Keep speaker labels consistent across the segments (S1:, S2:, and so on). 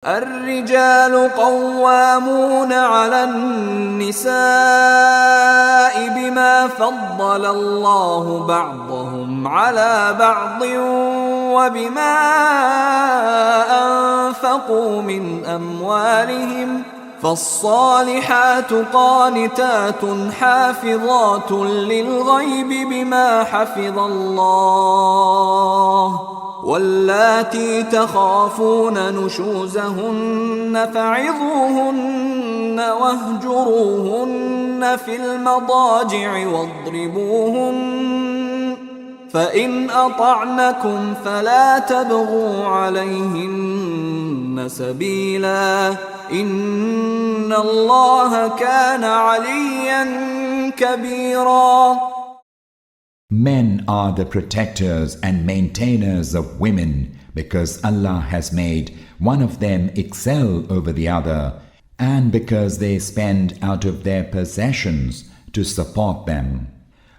S1: الرجال قوامون على النساء بما فضل الله بعضهم على بعض وبما أنفقوا من أموالهم فالصالحات قانتات حافظات للغيب بما حفظ الله واللاتي تخافون نشوزهن فعظوهن واهجروهن في المضاجع واضربوهن فإن أطعنكم فلا تبغوا عليهن سبيلا إن الله كان عليا كبيرا.
S2: Men are the protectors and maintainers of women because Allah has made one of them excel over the other and because they spend out of their possessions to support them.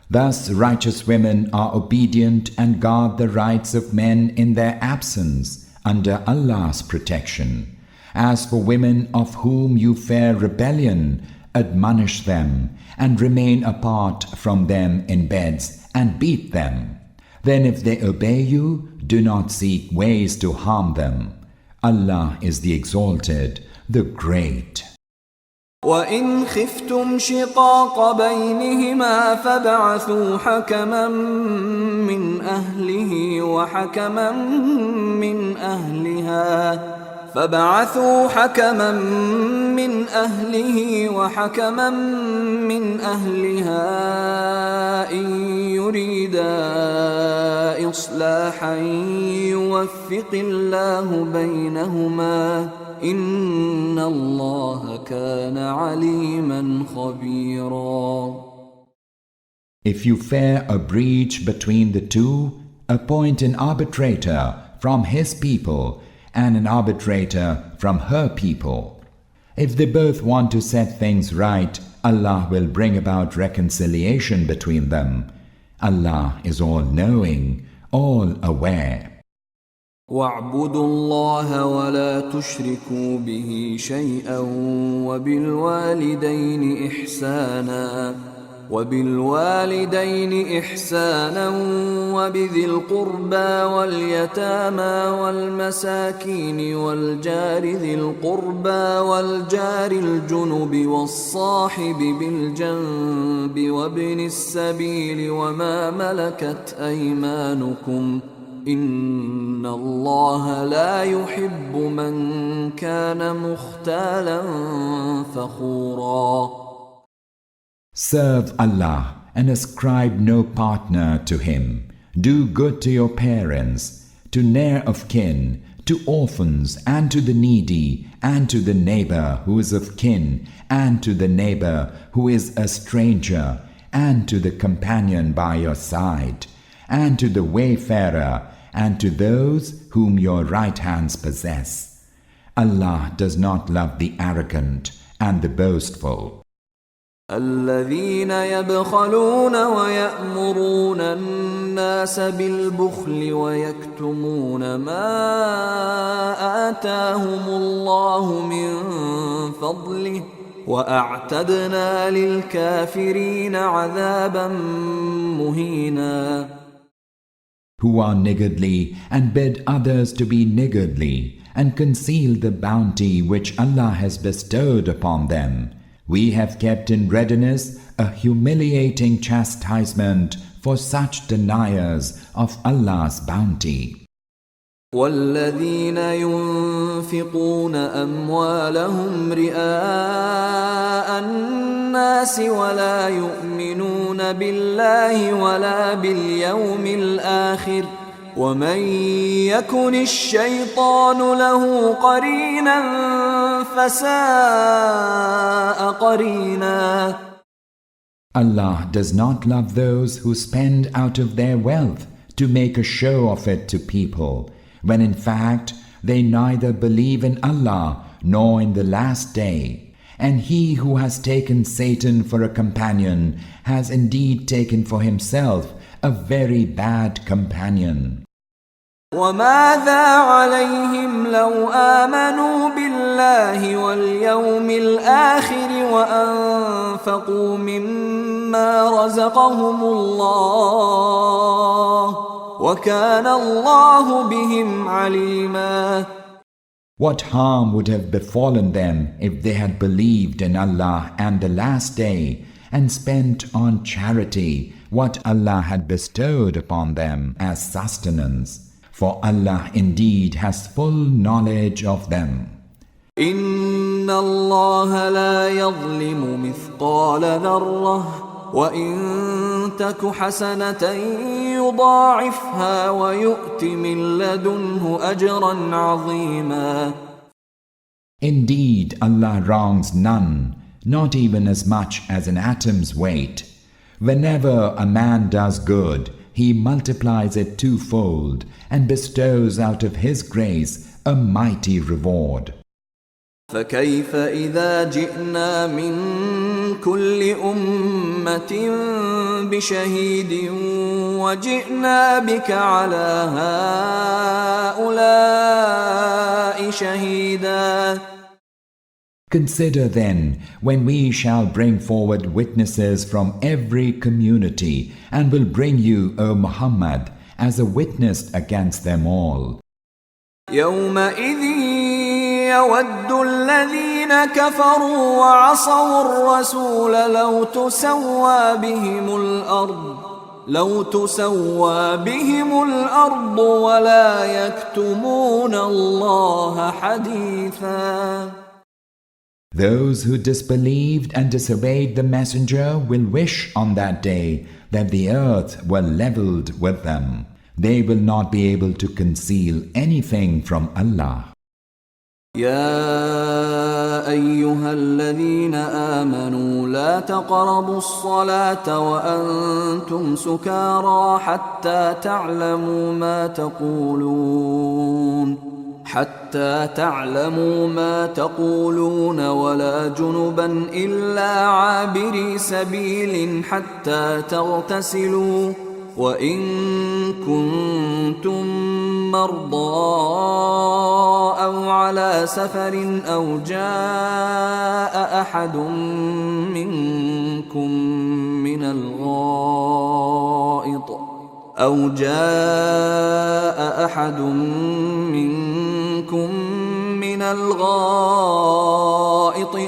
S2: Thus righteous women are obedient and guard the rights of men in their absence under Allah's protection. As for women of whom you fear rebellion, admonish them and remain apart from them in beds and beat them. Then if they obey you, do not seek ways to harm them. Allah is the Exalted, the Great.
S1: وَإِنْ خِفْتُمْ شِقَاقَ بَيْنِهِمَا فَابْعَثُوا حَكَمًا مِّنْ أَهْلِهِ وَحَكَمًا مِّنْ أَهْلِهَا فبعثوا حكما من أهله وحكما من أهلها إن يريدا إصلاحا يوفق الله بينهما إن الله كان عليما خبيرا.
S2: If you fear a breach between the two, appoint an arbitrator from his people and an arbitrator from her people. If they both want to set things right, Allah will bring about reconciliation between them. Allah is all-knowing, all-aware.
S1: وَاعْبُدُوا اللَّهَ وَلَا تُشْرِكُوا بِهِ شَيْئًا وبالوالدين إحسانا وبذي القربى واليتامى والمساكين والجار ذي القربى والجار الجنب والصاحب بالجنب وابن السبيل وما ملكت أيمانكم إن الله لا يحب من كان مختالا فخورا.
S2: Serve Allah and ascribe no partner to Him. Do good to your parents, to near of kin, to orphans, and to the needy, and to the neighbor who is of kin, and to the neighbor who is a stranger, and to the companion by your side, and to the wayfarer, and to those whom your right hands possess. Allah does not love the arrogant and the boastful.
S1: الذين يبخلون ويأمرون الناس بالبخل ويكتمون ما آتاهم الله من فضله وأعتدنا للكافرين عذابا مهينا.
S2: Who are niggardly and bid others to be niggardly and conceal the bounty which Allah has bestowed upon them. We have kept in readiness a humiliating chastisement for such deniers of Allah's bounty.
S1: والذين ينفقون أموالهم رئاء الناس ولا يؤمنون بالله ولا باليوم الآخر ومن يكن الشيطان له قرينا فساء قرينا.
S2: Allah does not love those who spend out of their wealth to make a show of it to people, when in fact they neither believe in Allah nor in the last day. And he who has taken Satan for a companion has indeed taken for himself a very bad companion.
S1: وماذا عليهم لو آمنوا بالله واليوم الآخر وأنفقوا مما رزقهم الله وكان الله بهم عليما.
S2: What harm would have befallen them if they had believed in Allah and the last day and spent on charity what Allah had bestowed upon them as sustenance? For Allah indeed has full knowledge of them.
S1: إن الله لا يظلم مثقال ذرة وإن تك حسنة يضاعفها ويؤت من لدنه أجرا عظيما.
S2: Indeed, Allah wrongs none, not even as much as an atom's weight. Whenever a man does good, He multiplies it twofold and bestows out of His grace a mighty reward.
S1: فكيف إذا جئنا من كل أمة بشهيد وجئنا بك على هؤلاء شهيدا.
S2: Consider then when we shall bring forward witnesses from every community and will bring you, O Muhammad, as a witness against them all.
S1: يومئذ يود الذين كفروا وعصوا الرسول لو تسوى بهم الأرض ولا يكتمون الله حديثا.
S2: Those who disbelieved and disobeyed the messenger will wish on that day that the earth were leveled with them. They will not be able to conceal anything from Allah.
S1: يا أيها الذين آمنوا لا تقربوا الصلاة وأنتم سكارى حتى تعلموا ما تقولون ولا جنبا إلا عابري سبيل حتى تغتسلوا وإن كنتم مرضى أو على سفر أو جاء أحد منكم من الغائط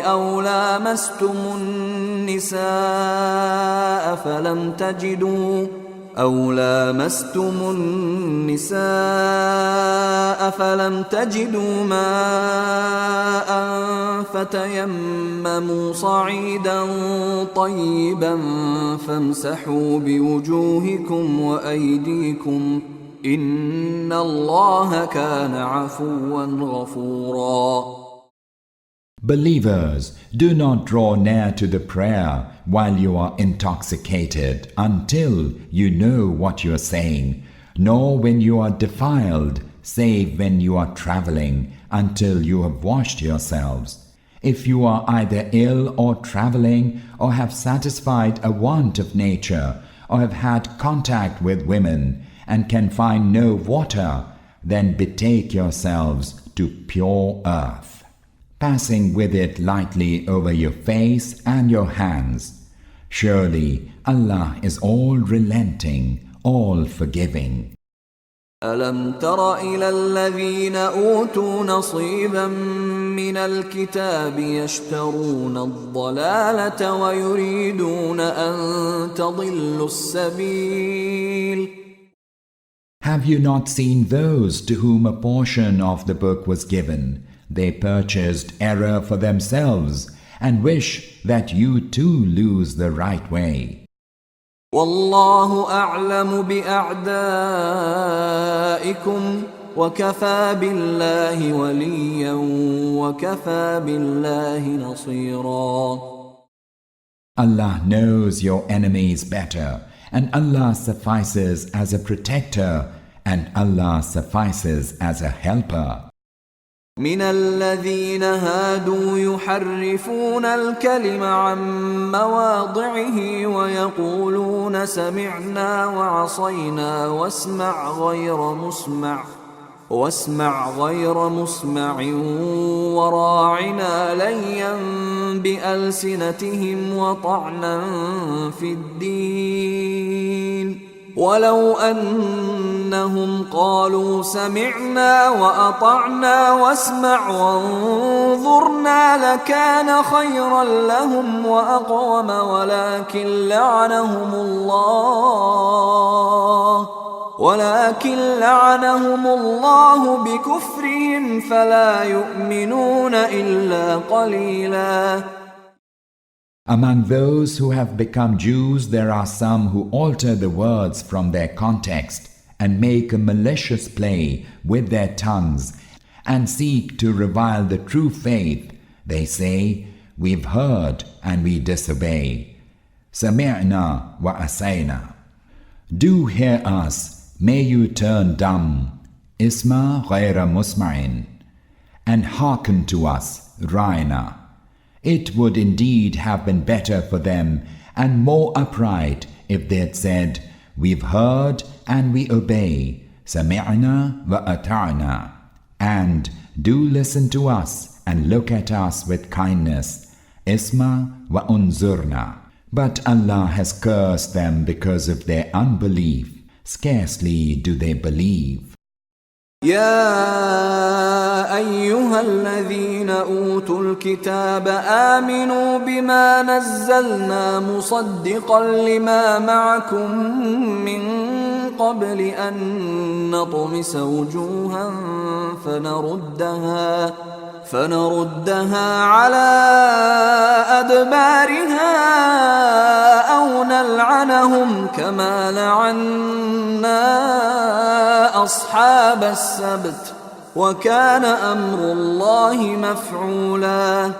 S1: أو لامستم النساء فلم تجدوا ماء فتيمموا صعيدا طيبا فامسحوا بوجوهكم وأيديكم إن الله كان عفوا غفورا.
S2: Believers, do not draw near to the prayer while you are intoxicated until you know what you are saying, nor when you are defiled, save when you are traveling, until you have washed yourselves. If you are either ill or traveling, or have satisfied a want of nature, or have had contact with women, and can find no water, then betake yourselves to pure earth, passing with it lightly over your face and your hands. Surely Allah is all relenting, all forgiving.
S1: ألم تر إلى الذين أوتوا نصيبا من الكتاب يشترون الضلالة ويريدون أن تضلوا السبيل.
S2: Have you not seen those to whom a portion of the book was given? They purchased error for themselves and wish that you too lose the right way.
S1: والله أعلم بأعدائكم وكفى بالله وليا وكفى بالله نصيرا.
S2: Allah knows your enemies better, and Allah suffices as a protector, and Allah suffices as a helper.
S1: من الذين هادوا يحرفون الكلم عن مواضعه ويقولون سمعنا وعصينا واسمع غير مسمع واسمع غير مسمع وراعنا ليا بألسنتهم وطعنا في الدين ولو أنهم قالوا سمعنا وأطعنا واسمع وانظرنا لكان خيرا لهم وأقوم ولكن لعنهم الله بكفرهم فلا يؤمنون إلا قليلا.
S2: Among those who have become Jews, there are some who alter the words from their context and make a malicious play with their tongues and seek to revile the true faith. They say, "We've heard and we disobey. Sami'na wa asayna." Do hear us, may you turn dumb. Isma ghayra musma'in. And hearken to us, Ra'ina. It would indeed have been better for them and more upright if they had said, "We've heard and we obey, Sami'na wa ata'na." And do listen to us and look at us with kindness, Isma wa unzurna. But Allah has cursed them because of their unbelief. Scarcely do they believe.
S1: يا أيها الذين أوتوا الكتاب آمنوا بما نزلنا مصدقا لما معكم من قبل أن نطمس وجوها فنردها على أدبارها أو نلعنهم كما لعنا أصحاب السبت وكان أمر الله مفعولا.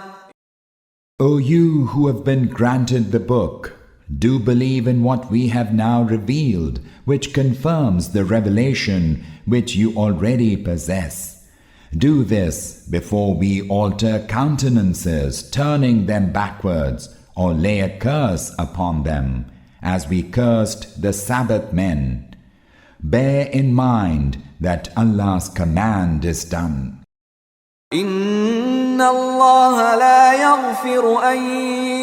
S2: O you who have been granted the book, do believe in what we have now revealed, which confirms the revelation which you already possess. Do this before we alter countenances, turning them backwards, or lay a curse upon them, as we cursed the Sabbath men. Bear in mind that Allah's command is done.
S1: إن الله لا يغفر أن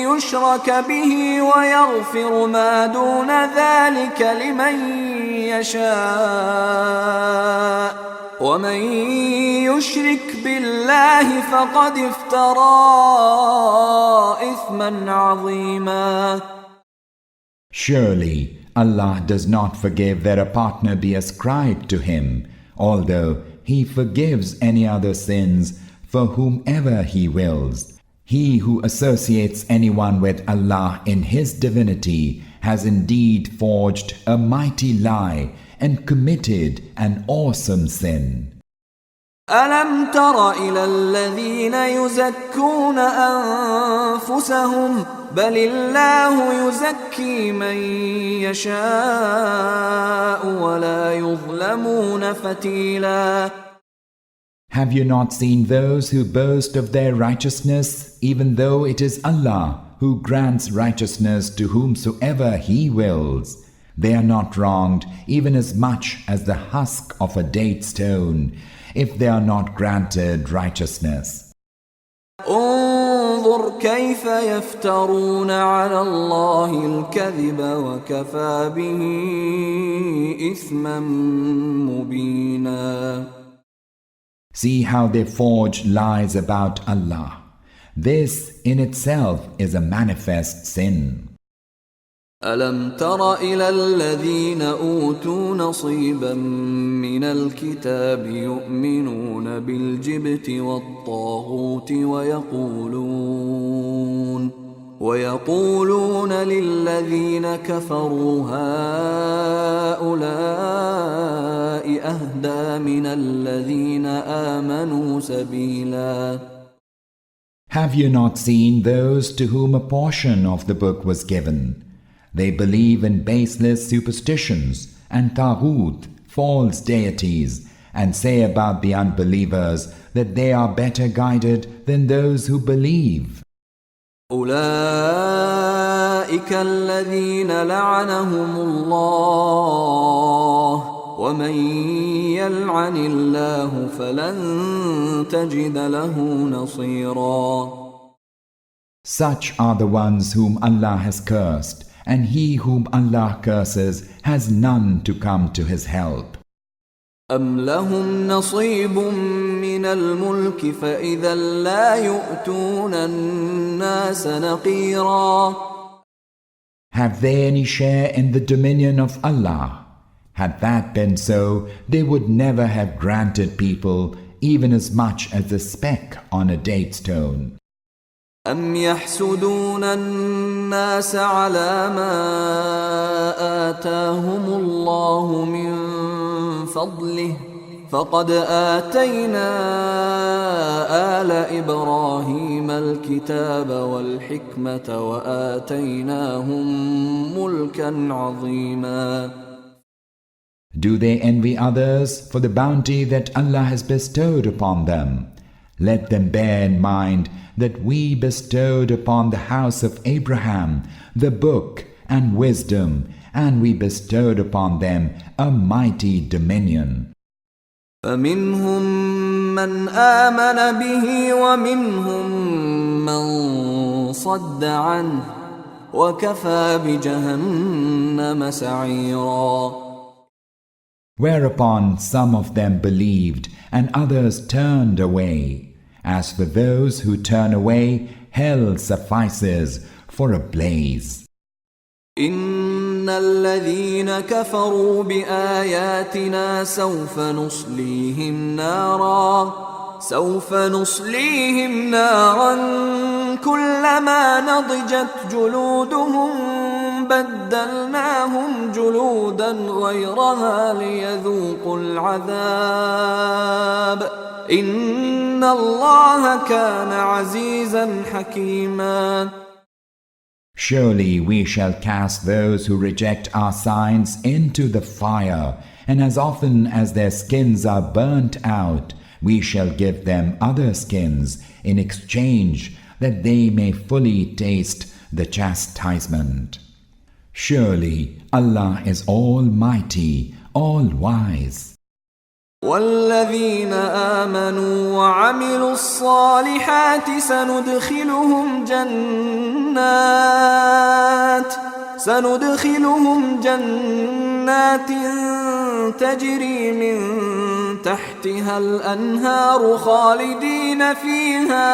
S1: يشرك به ويغفر ما دون ذلك لمن يشاء ومن يشرك بالله فقد افترى إثما عظيما.
S2: Surely Allah does not forgive that a partner be ascribed to Him, although He forgives any other sins for whomever He wills. He who associates anyone with Allah in His divinity has indeed forged a mighty lie and committed an awesome sin.
S1: ألم تر إلى الذين يزكون أنفسهم بل الله يزكي من يشاء ولا يظلمون فتيلا.
S2: Have you not seen those who boast of their righteousness, even though it is Allah who grants righteousness to whomsoever He wills? They are not wronged even as much as the husk of a date stone, if they are not granted righteousness.
S1: انظر كيف يفترون على الله الكذب وكفى به إثما مبينا.
S2: See how they forge lies about Allah. This in itself is a manifest sin.
S1: ألم تر إلى الذين أوتوا نصيبا من الكتاب يؤمنون بالجبت والطاغوت ويقولون للذين كفروا هؤلاء أهدى من الذين آمنوا سبيلا.
S2: Have you not seen those to whom a portion of the book was given? They believe in baseless superstitions and taghut, false deities, and say about the unbelievers that they are better guided than those who believe.
S1: أولئك الذين لعنهم الله ومن يلعن الله فلن تجد له نصيرا.
S2: Such are the ones whom Allah has cursed, and he whom Allah curses has none to come to his help.
S1: أم لهم نصيب من الملك فإذا لا يؤتون الناس نقيرا.
S2: Have they any share in the dominion of Allah? Had that been so, they would never have granted people even as much as a speck on a date stone.
S1: أم يحسدون الناس على ما آتاهم الله من فضله فقد آتينا آل إبراهيم الكتاب والحكمة وآتيناهم ملكا عظيما.
S2: Do they envy others for the bounty that Allah has bestowed upon them? Let them bear in mind that we bestowed upon the house of Abraham the book and wisdom, and we bestowed upon them a mighty dominion.
S1: فمنهم من آمن به ومنهم من صد عنه وكفى بجهنم سعيرا.
S2: Whereupon some of them believed and others turned away. As for those who turn away, hell suffices for a blaze.
S1: إن الذين كفروا بآياتنا سوف نصليهم نارا كلما نضجت جلودهم بدلناهم جلودا غيرها ليذوقوا العذاب إن الله كان عزيزا حكيما.
S2: Surely we shall cast those who reject our signs into the fire, and as often as their skins are burnt out, we shall give them other skins in exchange that they may fully taste the chastisement. Surely Allah is almighty, all-wise.
S1: والذين آمنوا وعملوا الصالحات سندخلهم جنات تجري من تحتها الأنهار خالدين فيها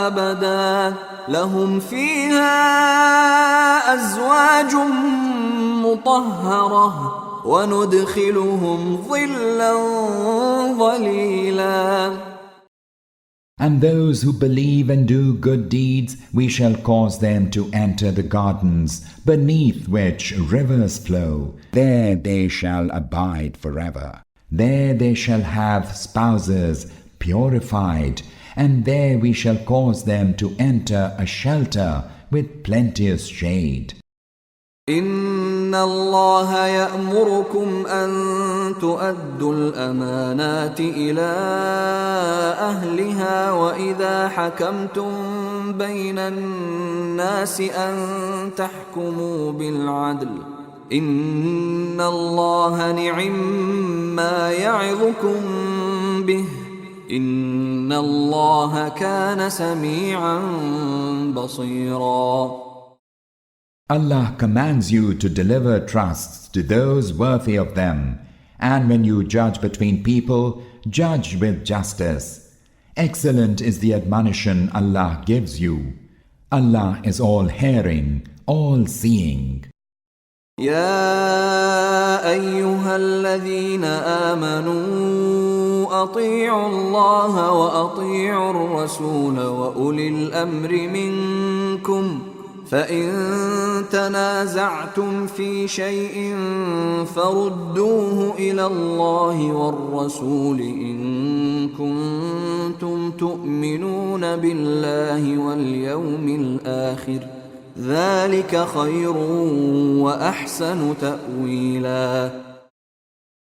S1: أبدا لهم فيها أزواج مطهرة وندخلهم ظلا ظليلا.
S2: And those who believe and do good deeds, we shall cause them to enter the gardens, beneath which rivers flow. There they shall abide forever. There they shall have spouses purified, and there we shall cause them to enter a shelter with plenteous shade.
S1: إن الله يأمركم أن تؤدوا الأمانات إلى أهلها وإذا حكمتم بين الناس أن تحكموا بالعدل إن الله نعما يعظكم به إن الله كان سميعا بصيرا.
S2: Allah commands you to deliver trusts to those worthy of them, and when you judge between people, judge with justice. Excellent is the admonition Allah gives you. Allah is all-hearing, all-seeing.
S1: يا أيها الذين آمنوا أطيعوا الله وأطيعوا الرسول وأولي الأمر منكم فإن تنازعتم في شيء فردوه إلى الله والرسول إن كنتم تؤمنون بالله واليوم الآخر ذلك خير وأحسن تأويلا.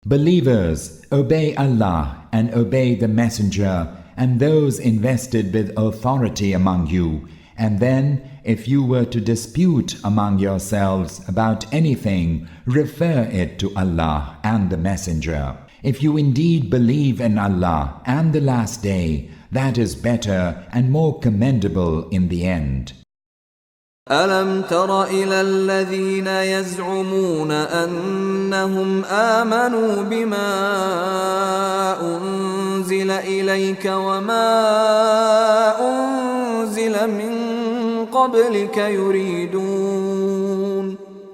S2: Believers, obey Allah and obey the Messenger and those invested with authority among you, And then, if you were to dispute among yourselves about anything, refer it to Allah and the Messenger. If you indeed believe in Allah and the Last Day, that is better and more commendable in the end.
S1: ألم تر إلى الذين يزعمون أنهم آمنوا بما أنزل إليك وما أنزل من قبلك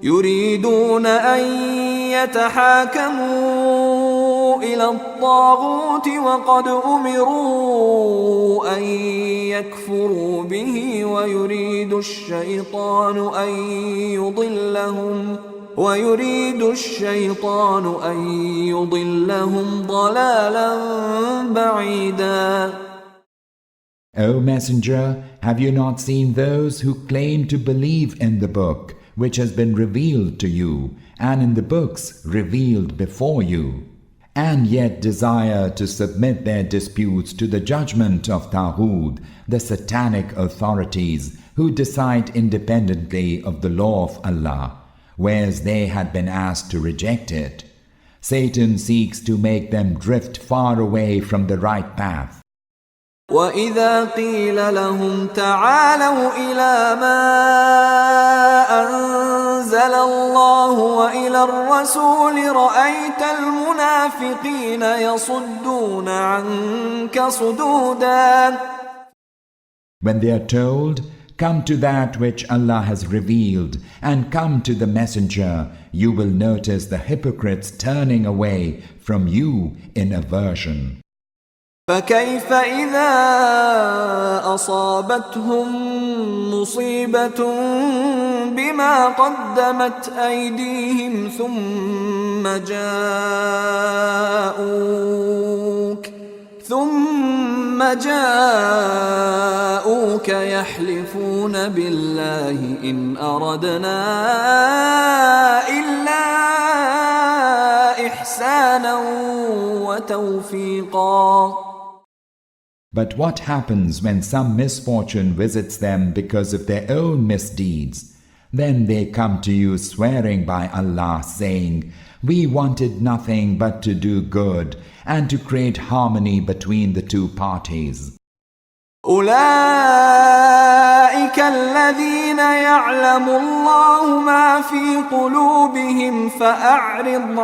S1: يريدون أن يتحاكموا إلى الطاغوت وقد أمروا أن يكفروا به ويريد الشيطان أن يضلهم ضلالا بعيدا.
S2: O Messenger, have you not seen those who claim to believe in the book which has been revealed to you, and in the books revealed before you, and yet desire to submit their disputes to the judgment of Taghut, the satanic authorities who decide independently of the law of Allah, whereas they had been asked to reject it? Satan seeks to make them drift far away from the right path.
S1: وَإِذَا قِيلَ لَهُمْ تَعَالَوْا إِلَى مَا أَنزَلَ اللَّهُ وَإِلَى الرَّسُولِ رَأَيْتَ الْمُنَافِقِينَ يَصُدُّونَ عَنكَ صُدُودًا.
S2: When they are told, "Come to that which Allah has revealed, and come to the Messenger," you will notice the hypocrites turning away from you in aversion.
S1: فكيف إذا أصابتهم مصيبة بما قدمت أيديهم ثم جاءوك يحلفون بالله إن أردنا إلا إحسانا وتوفيقا.
S2: But what happens when some misfortune visits them because of their own misdeeds? Then they come to you swearing by Allah, saying, "We wanted nothing but to do good and to create harmony between the two parties."
S1: أولئك الذين يعلم الله ما في قلوبهم فأعرض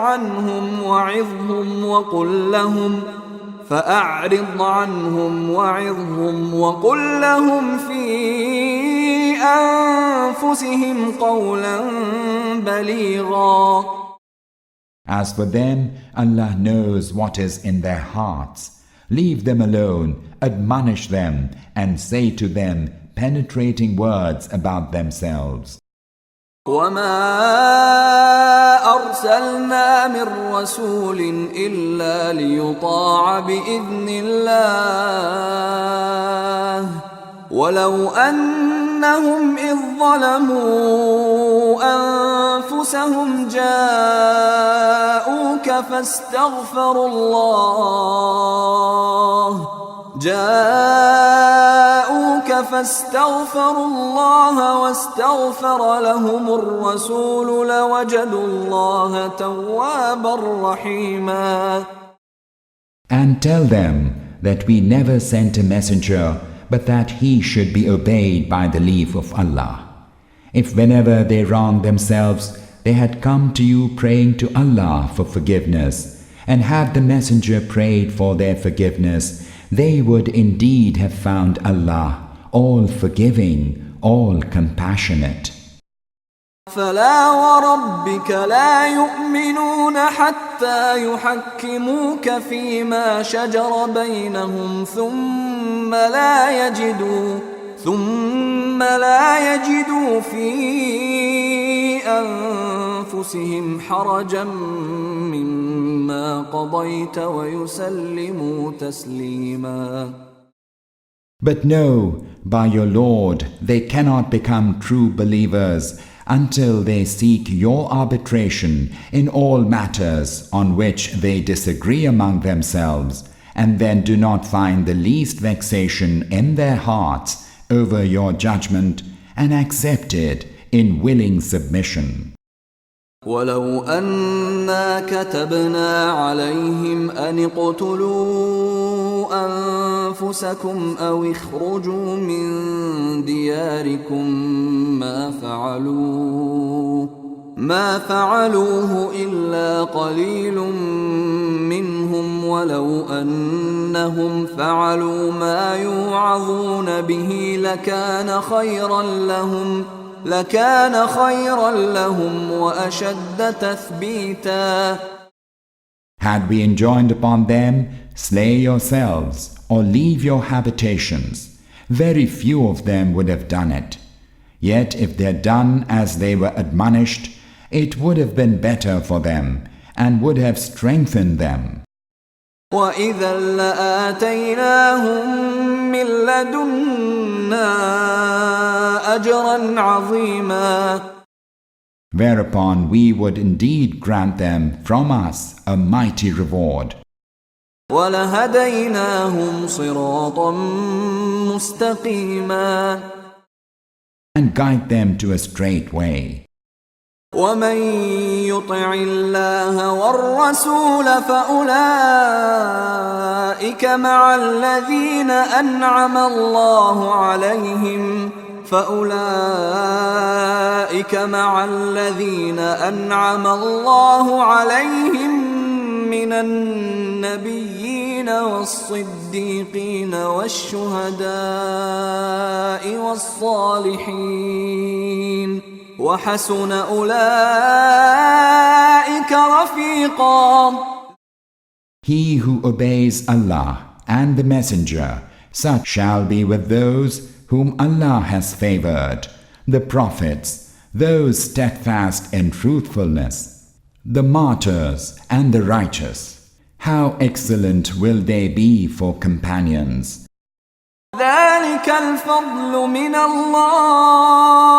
S1: عنهم وعظهم وقل لهم في أنفسهم قولا بليغا.
S2: As for them, Allah knows what is in their hearts. Leave them alone, admonish them, and say to them penetrating words about themselves.
S1: وما أرسلنا من رسول إلا ليطاع بإذن الله ولو أنهم إذ ظلموا أنفسهم جاءوك فاستغفروا الله واستغفر لهم الرسول لوجدوا الله توابا رحيما.
S2: And tell them that we never sent a messenger but that he should be obeyed by the leave of Allah. If whenever they wronged themselves, they had come to you praying to Allah for forgiveness, and had the messenger prayed for their forgiveness, they would indeed have found Allah all forgiving, all compassionate.
S1: فلا وربك لا يؤمنون حتى يحكموك فيما شجر بينهم ثم لا يجدوا في أنفسهم حرجا مما قضيت ويسلموا تسليما.
S2: But no, by your Lord, they cannot become true believers until they seek your arbitration in all matters on which they disagree among themselves, and then do not find the least vexation in their hearts, over your judgment and accepted in willing submission.
S1: ولو أنا كتبنا عليهم أن اقتلوا أنفسكم أو اخرجوا من دياركم ما فعلوه إلا قليل منهم ولو أنهم فعلوا ما يوعظون به لكان خيرا لهم وأشد تثبيتا.
S2: Had we enjoined upon them, slay yourselves or leave your habitations, very few of them would have done it. Yet if they had done as they were admonished, it would have been better for them and would have strengthened them.
S1: وَإِذًا لَآتَيْنَاهُمْ مِنْ لَدُنَّا أَجْرًا عَظِيمًا.
S2: Whereupon we would indeed grant them from us a mighty reward.
S1: وَلَهَدَيْنَاهُمْ صِرَاطًا مُسْتَقِيمًا.
S2: And guide them to a straight way.
S1: وَمَنْ يُطِعِ اللَّهَ وَالرَّسُولَ فَأُولَئِكَ مَعَ الَّذِينَ أَنْعَمَ اللَّهُ عَلَيْهِمْ مِنَ النَّبِيِّينَ وَالصِّدِّيقِينَ وَالشُّهَدَاءِ وَالصَّالِحِينَ وَحَسُنَ أُولَئِكَ رَفِيقًا.
S2: He who obeys Allah and the Messenger, such shall be with those whom Allah has favored, the prophets, those steadfast in truthfulness, the martyrs and the righteous. How excellent will they be for companions.
S1: ذَلِكَ الْفَضْلُ مِنَ اللَّهِ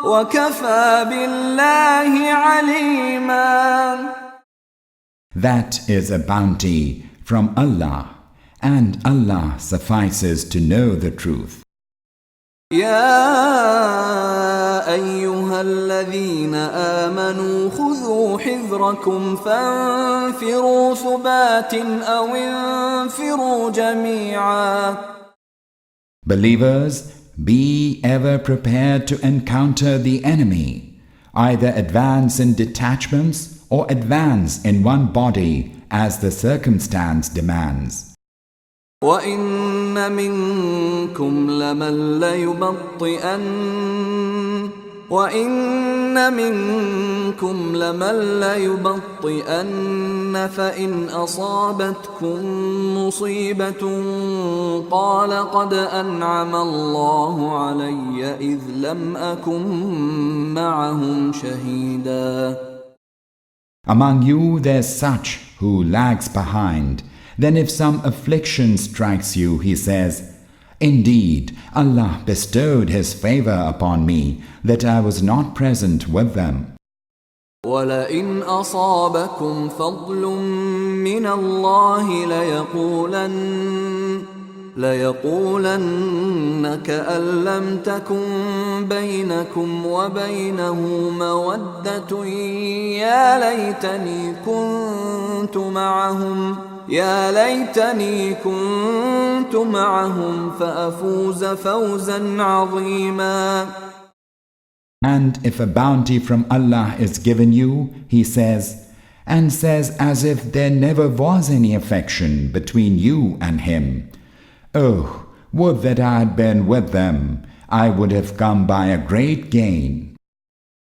S1: وَكَفَى بِاللَّهِ عَلِيمًا.
S2: That is a bounty from Allah, and Allah suffices to know the truth.
S1: يا أيها الذين آمنوا خذوا حذركم فانفروا ثبات أو انفروا جميعا.
S2: Believers, be ever prepared to encounter the enemy. Either advance in detachments or advance in one body as the circumstance demands.
S1: وَإِنَّ مِنكُمْ لَمَن لَّيُبَطِّئَنَّ فَإِنْ أَصَابَتْكُم مُّصِيبَةٌ قَالَ قَدْ أَنْعَمَ اللَّهُ عَلَيَّ إِذْ لَمْ أَكُن مَّعَهُمْ شَهِيدًا.
S2: Among you there's such who lags behind. Then if some affliction strikes you, he says, Indeed, Allah bestowed His favor upon me, that I was not present with them.
S1: وَلَئِنْ أَصَابَكُمْ فَضْلٌ مِّنَ اللَّهِ لَيَقُولَنَّ كَأَن لَّمْ تَكُن بَيْنَكُمْ وَبَيْنَهُ مَوَدَّةٌ يا ليتني كنت معهم فأفوز فوزا عظيما.
S2: And if a bounty from Allah is given you, he says as if there never was any affection between you and him. Oh, would that I had been with them, I would have come by a great gain.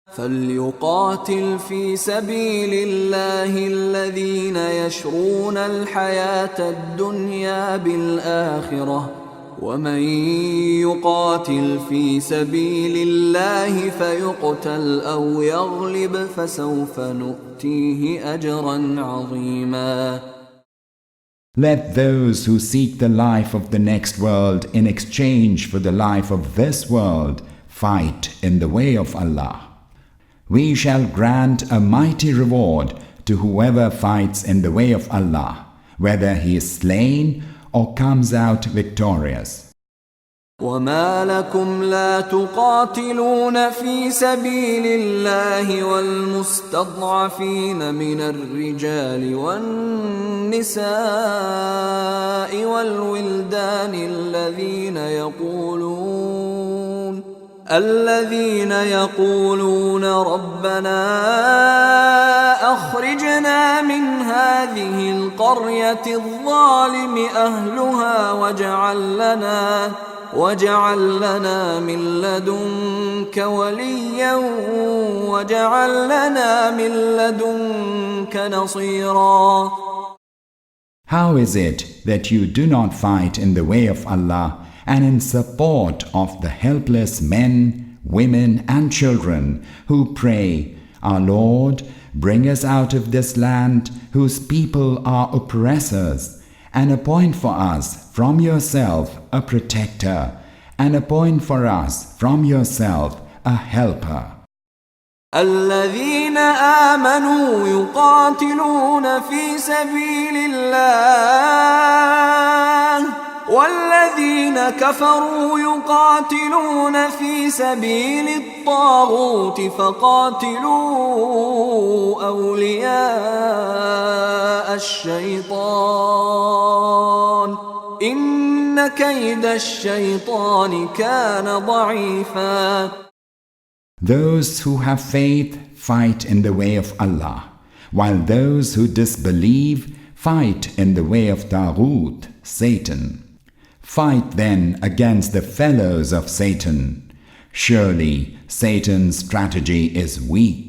S1: فليقاتل في سبيل الله الذين يشرون الحياة الدنيا بالآخرة ومن يقاتل في سبيل الله فيقتل أو يغلب فسوف نؤتيه أجرا عظيما.
S2: Let those who seek the life of the next world in exchange for the life of this world fight in the way of Allah. We shall grant a mighty reward to whoever fights in the way of Allah, whether he is slain or comes out victorious.
S1: وما لكم لا تقاتلون في سبيل الله والمستضعفين من الرجال والنساء والولدان الذين يقولون ربنا أخرجنا من هذه القرية الظالم أهلها واجعل لنا من لدنك وليا واجعل لنا من لدنك نصيرا.
S2: How is it that you do not fight in the way of Allah and in support of the helpless men, women and children who pray, Our Lord, bring us out of this land whose people are oppressors, and appoint for us from yourself a protector, and appoint for us from yourself a helper.
S1: الذين آمنوا يقاتلون في سبيل الله والذين كفروا يقاتلون في سبيل الطاغوت فقاتلوا أولياء الشيطان إن كيد الشيطان كان ضعيفا.
S2: Those who have faith fight in the way of Allah, while those who disbelieve fight in the way of Taghut, Satan. Fight then against the fellows of Satan. Surely Satan's strategy is weak.